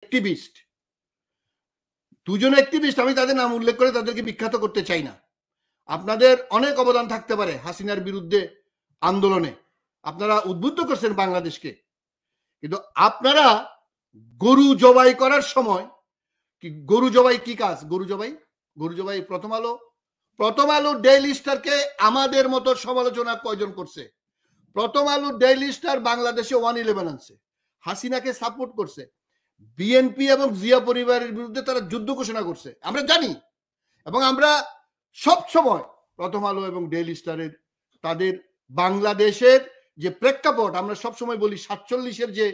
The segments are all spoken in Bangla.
অ্যাক্টিভিস্ট, দুজন অ্যাক্টিভিস্ট, আমি তাদের নাম উল্লেখ করে তাদেরকে বিখ্যাত করতে চাই না। আপনাদের অনেক অবদান থাকতে পারে হাসিনার বিরুদ্ধে আন্দোলনে, আপনারা উদ্বুদ্ধ করছেন বাংলাদেশকে, কিন্তু আপনারা গরু জবাই করার সময় কি গরু জবাই কি কাজ? গরু জবাই প্রথম আলো ডেইলি স্টারকে আমাদের মতো সমালোচনা কয়জন করছে? প্রথম আলো ডেইলি স্টার বাংলাদেশে 111 আনছে, হাসিনাকে সাপোর্ট করছে, বিএনপি এবং জিয়া পরিবারের বিরুদ্ধে তারা যুদ্ধ ঘোষণা করছে, আমরা জানি। এবং আমরা সব সময় প্রথম আলো এবং ডেইলি স্টারের তাদের বাংলাদেশের যে প্রেক্ষাপট, আমরা সব সময় বলি 47-এর যে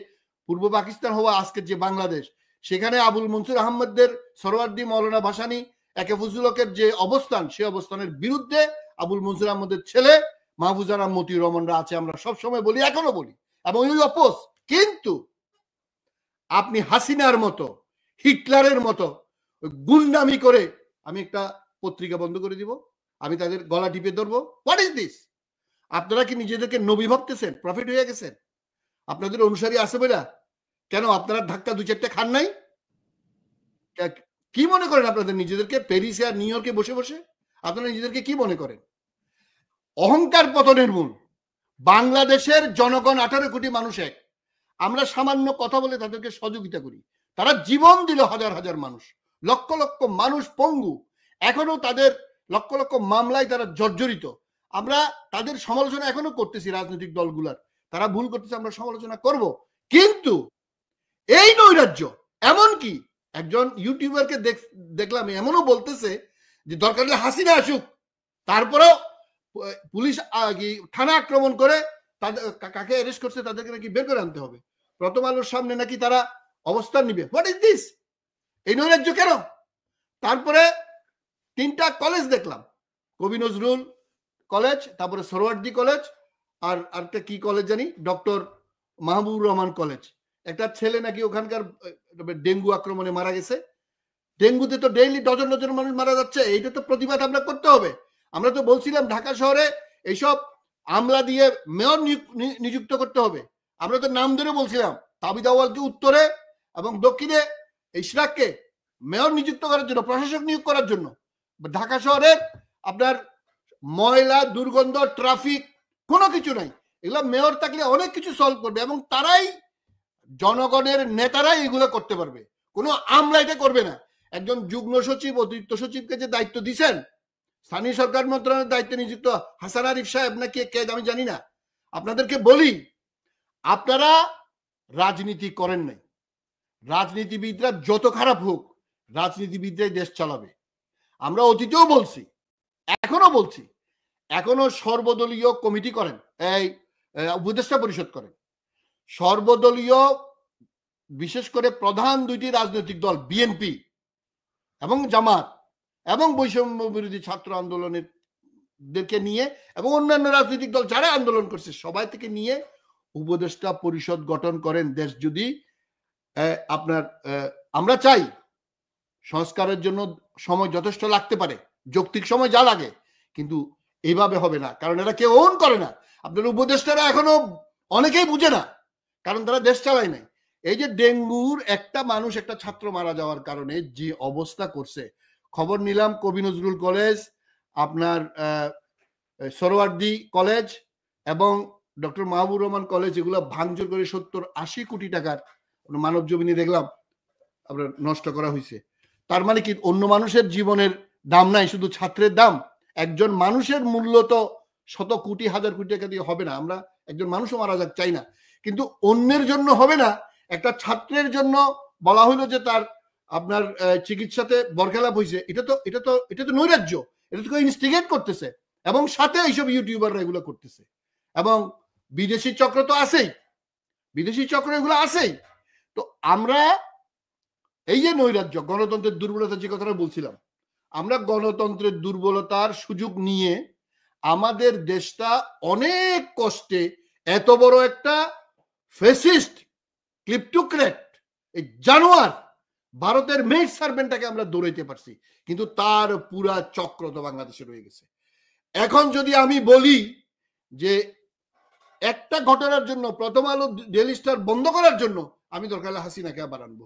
পূর্ব পাকিস্তান হওয়া আজকের যে বাংলাদেশ, সেখানে আবুল মনসুর আহমদদের, সরওয়ার্দী, মৌলানা ভাসানী, একে ফজলুল হকের যে অবস্থান, সেই অবস্থানের বিরুদ্ধে আবুল মনসুর আহমদের ছেলে মাহফুজ আনাম, মতিউর রহমানরা আছে, আমরা সব সময় বলি, এখনো বলি, এবং ওই অপোজ। কিন্তু আপনি হাসিনার মতো, হিটলারের মতো গুন্ডামি করে, আমি একটা পত্রিকা বন্ধ করে দিব, আমি তাদের গলা টিপে ধরবো, হোয়াট ইজ দিস? আপনারা কি নিজেদেরকে নবী ভাবতেছেন? প্রফিট হয়ে গেছেন? আপনাদের অনুসারী আছে বলে? কেন আপনারা ধাক্কা 2-4টা খান নাই? কি মনে করেন আপনাদের নিজেদেরকে? প্যারিসে আর নিউ ইয়র্কে বসে বসে আপনারা নিজেদেরকে কি মনে করেন? অহংকার পতনের মূল। বাংলাদেশের জনগণ 18 কোটি মানুষ এক, আমরা সামান্য কথা বলে তাদেরকে সহযোগিতা করি, তারা জীবন দিল, হাজার হাজার মানুষ, লক্ষ লক্ষ মানুষ পঙ্গু, এখনো তাদের লক্ষ লক্ষ মামলায় তারা জর্জরিত। আমরা তাদের সমালোচনা এখনো করতেছি, রাজনৈতিক দলগুলার, তারা ভুল করতেছে, আমরা সমালোচনা করব। কিন্তু এই নৈরাজ্য, এমনকি একজন ইউটিউবারকে দেখলাম এমনও বলতেছে যে দরকার হলে হাসিনা আসুক, তারপরেও পুলিশ থানা আক্রমণ করে তাদের কাকে অ্যারেস্ট করছে তাদেরকে নাকি বের করে আনতে হবে, প্রথম আলোর সামনে নাকি তারা অবস্থান নিবে। What is this? এই নৈরাজ্য কেন? তারপরে 3টা কলেজ দেখলাম, কবি নজরুল কলেজ, তারপরে সরওয়ার্দী কলেজ, আর একটা কি কলেজ জানি, ডক্টর মাহবুবুর রহমান কলেজ। একটা ছেলে নাকি ওখানকার ডেঙ্গু আক্রমণে মারা গেছে। ডেঙ্গুতে তো ডেইলি ডজন ডজন মানুষ মারা যাচ্ছে, এইটা তো প্রতিবাদ আমরা করতে হবে। আমরা তো বলছিলাম ঢাকা শহরে এইসব আমলা দিয়ে মেয়র নিযুক্ত করতে হবে, আমরা তো নাম ধরে বলছিলাম, তাবিদ আউয়ালকে উত্তরে এবং দক্ষিণে ইশরাককে মেয়র নিযুক্ত করার জন্য, প্রশাসক নিয়োগ করার জন্য। ঢাকা শহরের আপনার ময়লা, দুর্গন্ধ, ট্রাফিক কোনো কিছু নাই, এগুলো মেয়র থাকলে অনেক কিছু সলভ করবে, এবং তারাই জনগণের নেতারাই এগুলো করতে পারবে, কোনো আমলা এটা করবে না। একজন যুগ্ম সচিব, অতিরিক্ত সচিবকে যে দায়িত্ব দিচ্ছেন, স্থানীয় সরকার মন্ত্রণালয়ের দায়িত্বে নিযুক্ত হাসান আরিফ সাহেব নাকি কে আমি জানি না, আপনাদেরকে বলি, আপনারা রাজনীতি করেন নাই। রাজনীতিবিদরা যত খারাপ হোক, রাজনীতিবিদরাই দেশ চালাবে। আমরা অতীতেও বলছি, এখনো বলছি, এখনো সর্বদলীয় কমিটি করেন, এই উপদেষ্টা পরিষদ করেন, সর্বদলীয়, বিশেষ করে প্রধান 2টি রাজনৈতিক দল বিএনপি এবং জামাত এবং বৈষম্য বিরোধী ছাত্র আন্দোলনের দেরকে নিয়ে এবং অন্যান্য রাজনৈতিক দল যারা আন্দোলন করছে সবাই থেকে নিয়ে উপদেষ্টা পরিষদ গঠন করেন। দেশ যদি আপনার, আমরা চাই সংস্কারের জন্য সময় যথেষ্ট লাগতে পারে, যৌক্তিক সময় যা লাগে, কিন্তু এইভাবে হবে না, কারণ এরা কেউ ওন করে না। আপনার উপদেষ্টারা এখনো অনেকেই বুঝে না, কারণ তারা দেশ চালায় নাই। এই যে ডেঙ্গুর একটা মানুষ, একটা ছাত্র মারা যাওয়ার কারণে যে অবস্থা করছে, খবর নিলাম কবি নজরুল কলেজ, আপনার সরওয়ার্দী কলেজ এবং ডক্টর মাহবুবুর রহমান কলেজ, এগুলো ভাঙচুর করে 70-80 কোটি টাকার মানব জমিনে দেখলাম আপনার নষ্ট করা হয়েছে। তার মানে কি অন্য মানুষের জীবনের দাম নাই, শুধু ছাত্রের দাম? একজন মানুষের মূল্য তো শত কোটি, হাজার কোটি টাকা দিয়ে হবে না। আমরা একজন মানুষও মারা যাক চাই না, কিন্তু অন্যের জন্য হবে না। একটা ছাত্রের জন্য বলা হলো যে তার আপনার চিকিৎসাতে বরখেলাপ হয়েছে, এটা তো নৈরাজ্য, এটা তো ইনস্টিগেট করতেছে, এবং সাথে এইসব ইউটিউবাররা এগুলো করতেছে, এবং বিদেশি চক্র তো আছেই, বিদেশি চক্র এগুলো আছেই। তো আমরা এই যে নৈরাজ্য, গণতন্ত্রের দুর্বলতা, যে কথাটা বলছিলাম, আমরা গণতন্ত্রের দুর্বলতার সুযোগ নিয়ে আমাদের দেশটা অনেক কষ্টে এত বড় একটা ফ্যাসিস্ট, ক্লিপ্টোক্রেট, এই জানোয়ার ভারতের মেড সার্ভেন্টটাকে আমরা দৌড়াইতে পারছি, কিন্তু তার পুরা চক্র তো বাংলাদেশে রয়ে গেছে। এখন যদি আমি বলি যে একটা ঘটনার জন্য, প্রথম আলো ডেইলি স্টার বন্ধ করার জন্য, আমি দরকার হলে হাসিনাকে আবার আনবো,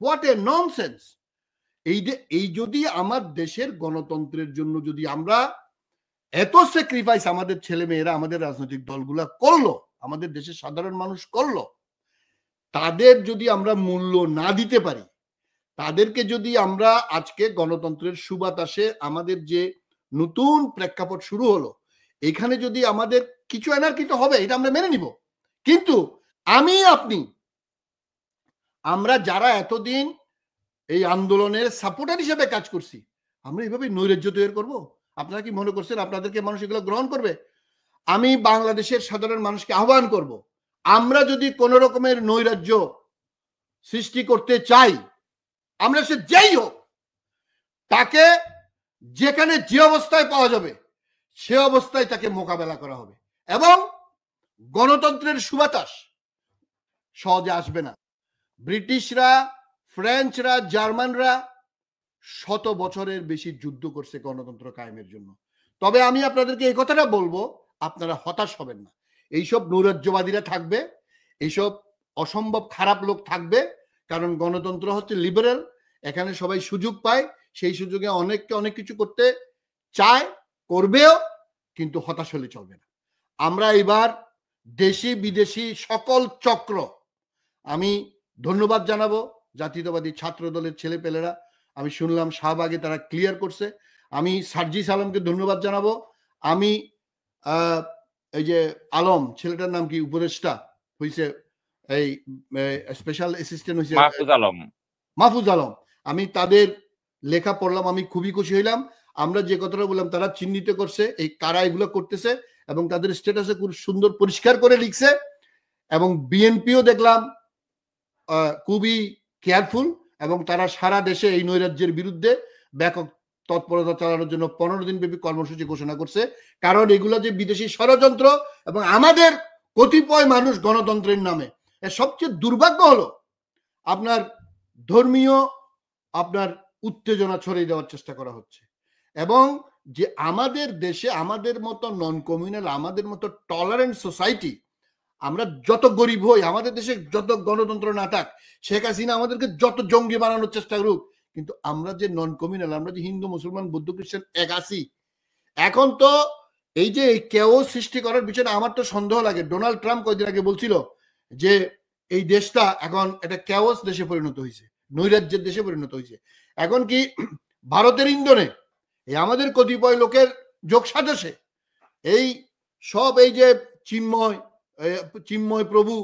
হোয়াট এ ননসেন্স। এই যদি আমার দেশের গণতন্ত্রের জন্য যদি আমরা এত স্যাক্রিফাইস আমাদের ছেলে মেয়েরা আমাদের রাজনৈতিক দলগুলা করলো, আমাদের দেশের সাধারণ মানুষ করলো, তাদের যদি আমরা মূল্য না দিতে পারি, তাদেরকে যদি আমরা আজকে গণতন্ত্রের সুবাতাসে আমাদের যে নতুন প্রেক্ষাপট শুরু হলো, এখানে যদি আমাদের কিছু এনার্কি তো হবে, এটা আমরা মেনে নিব। কিন্তু আমি আপনি আমরা যারা এতদিন এই আন্দোলনের সাপোর্টার হিসেবে কাজ করছি, আমরা এইভাবে নৈরাজ্য তৈরি করব? আপনারা কি মনে করছেন আপনাদেরকে মানুষ এগুলো গ্রহণ করবে? আমি বাংলাদেশের সাধারণ মানুষকে আহ্বান করব, আমরা যদি কোন রকমের নৈরাজ্য সৃষ্টি করতে চাই, আমরা সে যেই হোক, তাকে যেখানে যে অবস্থায় পাওয়া যাবে সে অবস্থায় তাকে মোকাবেলা করা হবে, এবং গণতন্ত্রের সুবাতাস সহজে আসবে না। ব্রিটিশরা, ফ্রেঞ্চরা, জার্মানরা শত বছরের বেশি যুদ্ধ করছে গণতন্ত্র কায়েমের জন্য। তবে আমি আপনাদেরকে এই কথাটা বলবো, আপনারা হতাশ হবেন না। এইসব নৈরাজ্যবাদীরা থাকবে, এইসব অসম্ভব খারাপ লোক থাকবে, কারণ গণতন্ত্র হচ্ছে লিবারেল, এখানে সবাই সুযোগ পায়, সেই সুযোগে অনেককে অনেক কিছু করতে চায়, করবেও, কিন্তু হতাশ হলে চলবে না। আমরা এবার দেশি বিদেশি সকল চক্র, আমি ধন্যবাদ জানাবো জাতীয়তাবাদী ছাত্র দলের ছেলেপেলেরা, আমি শুনলাম শাহবাগে তারা ক্লিয়ার করছে, আমি সার্জিস আলমকে ধন্যবাদ জানাবো, আমি এই যে আলম ছেলেটার নাম কি, উপদেষ্টা হয়েছে, এই স্পেশাল অ্যাসিস্ট্যান্ট হয়েছে মাহফুজ আলম, আমি তাদের লেখা পড়লাম, আমি খুবই খুশি হইলাম। আমরা যে কথাটা বললাম তারা চিহ্নিত করছে এই কারা এগুলো করতেছে, এবং তাদের স্ট্যাটাসে খুব সুন্দর পরিষ্কার করে লিখছে, এবং বিএনপিও দেখলাম খুবই কেয়ারফুল, এবং তারা সারা দেশে এই নৈরাজ্যের বিরুদ্ধে ব্যাপক তৎপরতা চালানোর জন্য 15 দিন ব্যাপী কর্মসূচি ঘোষণা করছে। কারণ এগুলো যে বিদেশি ষড়যন্ত্র, এবং আমাদের কতিপয় মানুষ গণতন্ত্রের নামে, সবচেয়ে দুর্ভাগ্য হলো আপনার ধর্মীয় আপনার উত্তেজনা ছড়িয়ে দেওয়ার চেষ্টা করা হচ্ছে, এবং যে আমাদের দেশে আমাদের মতো নন কমিউনাল, আমাদের মতো টলারেন্ট সোসাইটি, আমরা যত গরিব হই, আমাদের দেশে যত গণতন্ত্র না থাক, শেখ হাসিনা আমাদেরকে যত জঙ্গি বানানোর চেষ্টা করুক, কিন্তু আমরা যে নন কমিউনাল, আমরা যে হিন্দু মুসলমান বৌদ্ধ খ্রিস্টান এক আছি, এখন তো এই যে কেউ সৃষ্টি করার পিছনে আমার তো সন্দেহ লাগে। ডোনাল্ড ট্রাম্প কয়েকদিন আগে বলছিল যে এই দেশটা এখন একটা কেওস দেশে পরিণত হয়েছে, নৈরাজ্যের দেশে পরিণত হয়েছে। এখন কি ভারতের ইন্ধনে এই আমাদের কতিপয় লোকের যোগ সাজসে এই সব এই যে চিন্ময় প্রভু,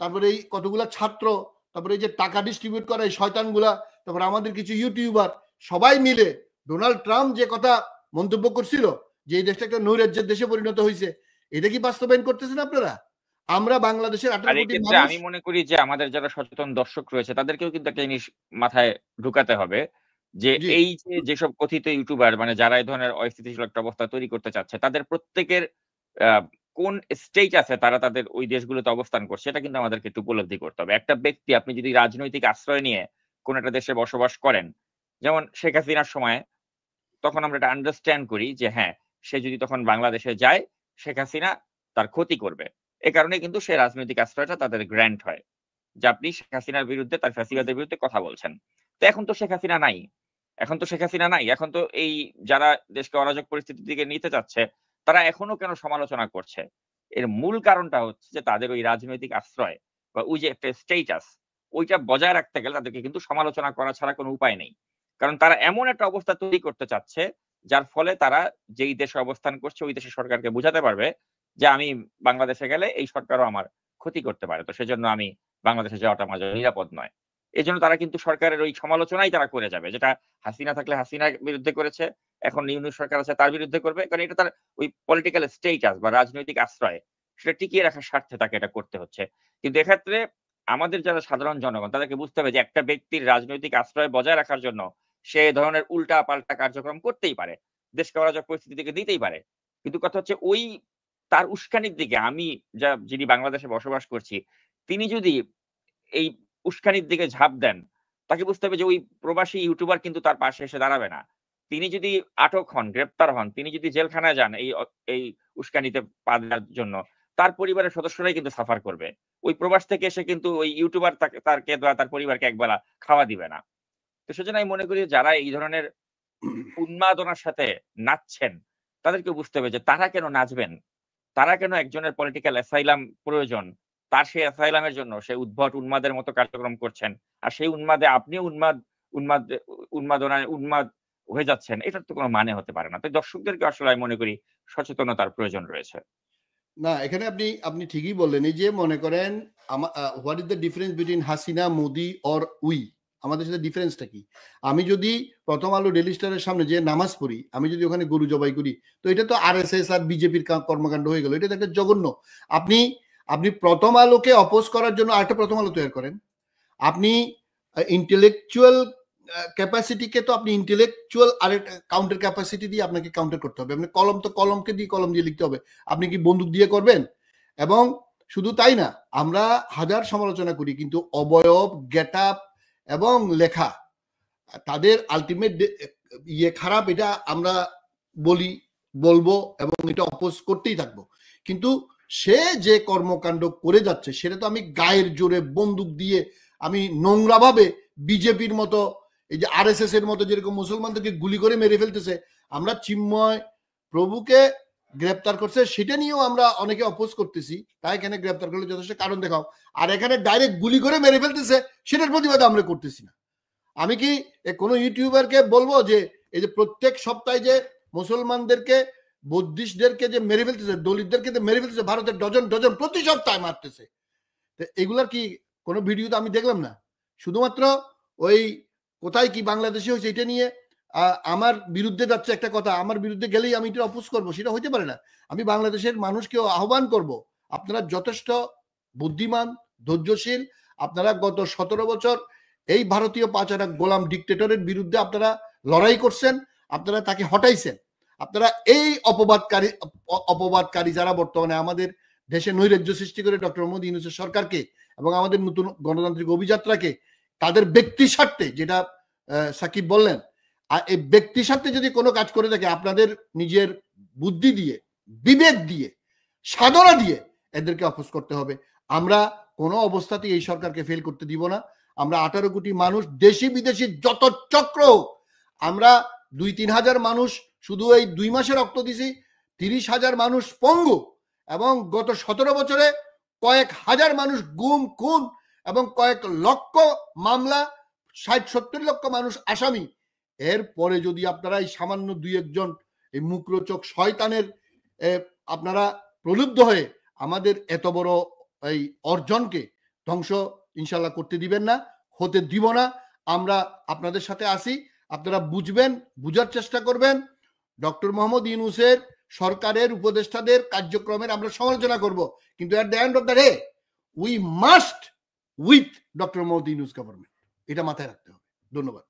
তারপরে এই কতগুলা ছাত্র, তারপরে এই যে টাকা ডিস্ট্রিবিউট করা এই শয়তানগুলা, তারপরে আমাদের কিছু ইউটিউবার, সবাই মিলে ডোনাল্ড ট্রাম্প যে কথা মন্তব্য করছিল যে এই দেশটা একটা নৈরাজ্যের দেশে পরিণত হয়েছে, এটা কি বাস্তবায়ন করতেছেন আপনারা? আমরা বাংলাদেশের 18 কোটি মানুষ, আমি মনে করি যে আমাদের যারা সচেতন দর্শক রয়েছে তাদেরকেও কিন্তু একটা জিনিস মাথায় ঢুকাতে হবে, যে এই যে যেসব কথিত ইউটিউবার, মানে যারা এই ধরনের অস্থিতিশীল একটা অবস্থা তৈরি করতে চাচ্ছে, তাদের প্রত্যেকের কোন স্টেজ আছে তারা তাদের ওই দেশগুলোতে অবস্থান করছে, এটা কিন্তু আমাদেরকে একটু উপলব্ধি করতে হবে। একটা ব্যক্তি, আপনি যদি রাজনৈতিক আশ্রয় নিয়ে কোন একটা দেশে বসবাস করেন, যেমন শেখ হাসিনার সময়, তখন আমরা এটা আন্ডারস্ট্যান্ড করি যে হ্যাঁ, সে যদি তখন বাংলাদেশে যায়, শেখ হাসিনা তার ক্ষতি করবে, এ কারণে কিন্তু সে রাজনৈতিক আশ্রয়টা তাদের গ্র্যান্ট হয়, যে আপনি শেখ হাসিনার বিরুদ্ধে, তার ফ্যাসিবাদের বিরুদ্ধে কথা বলছেন। তো এখন তো শেখ হাসিনা নাই, এখন তো এই যারা দেশকে অরাজক পরিস্থিতির দিকে নিতে চাচ্ছে, তারা এখনো কেন সমালোচনা করছে? এর মূল কারণটা হচ্ছে যে তাদের ওই রাজনৈতিক আশ্রয় বা ওই যে একটা স্ট্যাটাস, ওইটা বজায় রাখতে গেলে তাদেরকে কিন্তু সমালোচনা করা ছাড়া কোনো উপায় নেই। কারণ তারা এমন একটা অবস্থা তৈরি করতে চাচ্ছে, যার ফলে তারা যেই দেশে অবস্থান করছে ওই দেশের সরকারকে বুঝাতে পারবে যে আমি বাংলাদেশে গেলে এই সরকারও আমার ক্ষতি করতে পারে, তো সেজন্য আমি বাংলাদেশে যাওয়াটা আমার জন্য নিরাপদ নয়। এজন্য তারা কিন্তু সরকারের ওই সমালোচনাই তারা করে যাবে, যেটা হাসিনা থাকলে হাসিনার বিরুদ্ধে করেছে, এখন ইউনূস সরকার আছে তার বিরুদ্ধে করবে, কারণ এটা তার ওই পলিটিক্যাল স্ট্যাটাস বা রাজনৈতিক আশ্রয়, সেটা টিকিয়ে রাখার স্বার্থে তাকে এটা করতে হচ্ছে। কিন্তু এক্ষেত্রে আমাদের যারা সাধারণ জনগণ, তাদেরকে বুঝতে হবে যে একটা ব্যক্তির রাজনৈতিক আশ্রয় বজায় রাখার জন্য সে ধরনের উল্টা পাল্টা কার্যক্রম করতেই পারে, দেশকে অরাজক পরিস্থিতি থেকে দিতেই পারে। কিন্তু কথা হচ্ছে ওই তার উস্কানির দিকে আমি যিনি বাংলাদেশে বসবাস করছি, তিনি যদি এই উস্কানির দিকে ঝাঁপ দেন, তাকে বুঝতে হবে যে ওই প্রবাসী ইউটিউবার কিন্তু তার পাশে এসে দাঁড়াবে না। তিনি যদি আটক হন, গ্রেপ্তার হন, তিনি যদি জেলখানায় যান এই উস্কানিতে পা দেওয়ার জন্য, তার পরিবারের সদস্যরাই কিন্তু সাফার করবে। ওই প্রবাস থেকে এসে কিন্তু ওই ইউটিউবার তাকে বা তার পরিবারকে একবেলা খাওয়া দিবে না। তো সেজন্য আমি মনে করি যারা এই ধরনের উন্মাদনার সাথে নাচছেন তাদেরকে বুঝতে হবে যে তারা কেন নাচবেন, তারা কেন একজনের পলিটিক্যাল অ্যাসাইলাম প্রয়োজন, তার সেই অ্যাসাইলামের জন্য সে উদ্ভট উন্মাদের মতো কার্যক্রম করছেন, আর সেই উন্মাদে আপনিও উন্মাদ হয়ে যাচ্ছেন, এটার তো কোনো মানে হতে পারে না। তাই দর্শকদেরকে আসলে আমি মনে করি সচেতনতার প্রয়োজন রয়েছে। না, এখানে আপনি ঠিকই বললেন। এই যে মনে করেন what is the difference between Hasina, Modi or we? আমাদের সাথে ডিফারেন্সটা কি? আমি যদি প্রথম আলো ডেইলি স্টারের সামনে যে নামাজ পড়ি, আমি যদি ওখানে গরু জবাই করি, তো এটা তো আরএসএস আর বিজেপির কর্মকাণ্ড হয়ে গেল। এটা তো একটা জঘন্য। আপনি প্রথম আলোকে অপোজ করার জন্য আরেকটা প্রথম আলো তৈরি করেন। আপনি ইন্টেলেকচুয়াল ক্যাপাসিটিকে তো আপনি ইন্টেলেকচুয়াল আরেকটা কাউন্টার ক্যাপাসিটি দিয়ে আপনাকে কাউন্টার করতে হবে। আপনি কলমকে দিয়ে কলম দিয়ে লিখতে হবে। আপনি কি বন্দুক দিয়ে করবেন? এবং শুধু তাই না, আমরা হাজার সমালোচনা করি, কিন্তু অবয়ব, গেট আপ এবং লেখা, তাদের আলটিমেট খারাপ, এটা আমরা বলবো এবং এটা অপোজ করতেই থাকবো। কিন্তু সে যে কর্মকাণ্ড করে যাচ্ছে সেটা তো আমি গায়ের জোরে বন্দুক দিয়ে আমি নোংরাভাবে বিজেপির মতো, এই যে আরএসএস এর মতো যেরকম মুসলমানদেরকে গুলি করে মেরে ফেলতেছে, আমরা চিন্ময় প্রভুকে গ্রেপ্তার করছে সেটা নিয়েও আমরা অনেকে অপোজ করতেছি, তাই এখানে গ্রেপ্তার করলে যথেষ্ট কারণ দেখাও। আর এখানে ডাইরেক্ট গুলি করে মেরে ফেলতেছে সেটার প্রতিবাদ আমরা করতেছি না। আমি কি কোনো ইউটিউবারকে বলবো যে এই যে প্রত্যেক সপ্তাহে যে মুসলমানদেরকে, বুদ্ধিস্টদেরকে যে মেরে ফেলতেছে, দলিতদেরকে যে মেরে ফেলতেছে, ভারতের ডজন ডজন প্রতি সপ্তাহে মারতেছে, এগুলার কি কোনো ভিডিও তো আমি দেখলাম না। শুধুমাত্র ওই কোথায় কি বাংলাদেশে হয়েছে এটা নিয়ে আমার বিরুদ্ধে যাচ্ছে একটা কথা, আমার বিরুদ্ধে গেলেই আমি এটা অপোজ করবো, সেটা হইতে পারে না। আমি বাংলাদেশের মানুষকেও আহ্বান করব, আপনারা যথেষ্ট বুদ্ধিমান, ধৈর্যশীল, আপনারা গত 17 বছর এই ভারতীয় পাচারা গোলাম ডিক্টেটরের বিরুদ্ধে আপনারা লড়াই করছেন, আপনারা তাকে হটাইছেন। আপনারা এই অপবাদকারী যারা বর্তমানে আমাদের দেশে নৈরাজ্য সৃষ্টি করে ডক্টর মোহাম্মদ ইউনূসের সরকারকে এবং আমাদের নতুন গণতান্ত্রিক অভিযাত্রাকে তাদের ব্যক্তি স্বার্থে, যেটা সাকিব বললেন, আর এই ব্যক্তি স্বার্থে যদি কোনো কাজ করে থাকে, আপনাদের নিজের বুদ্ধি দিয়ে, বিবেক দিয়ে, সাধনা দিয়ে এদেরকে অপোজ করতে হবে। আমরা কোনো অবস্থাতেই এই সরকারকে ফেল করতে দিব না। আমরা 18 কোটি মানুষ, দেশি বিদেশি যত চক্র, আমরা 2-3 হাজার মানুষ শুধু এই 2 মাসে রক্ত দিছি, 30,000 মানুষ পঙ্গু, এবং গত 17 বছরে কয়েক হাজার মানুষ গুম, খুন এবং কয়েক লক্ষ মামলা, 60-70 লক্ষ মানুষ আসামি। এরপরে যদি আপনারা এই সামান্য 2-1 জন এই মুক্রোচক শয়তানের আপনারা প্রলুব্ধ হয়ে আমাদের এত বড় এই অর্জনকে ধ্বংস ইনশাল্লাহ করতে দিবেন না, হতে দিব না। আমরা আপনাদের সাথে আছি, আপনারা বুঝবেন, বুঝার চেষ্টা করবেন। ডক্টর মোহাম্মদ ইউনূসের সরকারের উপদেষ্টাদের কার্যক্রমের আমরা সমালোচনা করব, কিন্তু at the end of the day we must with doctor Mohammad Yunus government, এটা মাথায় রাখতে হবে। ধন্যবাদ।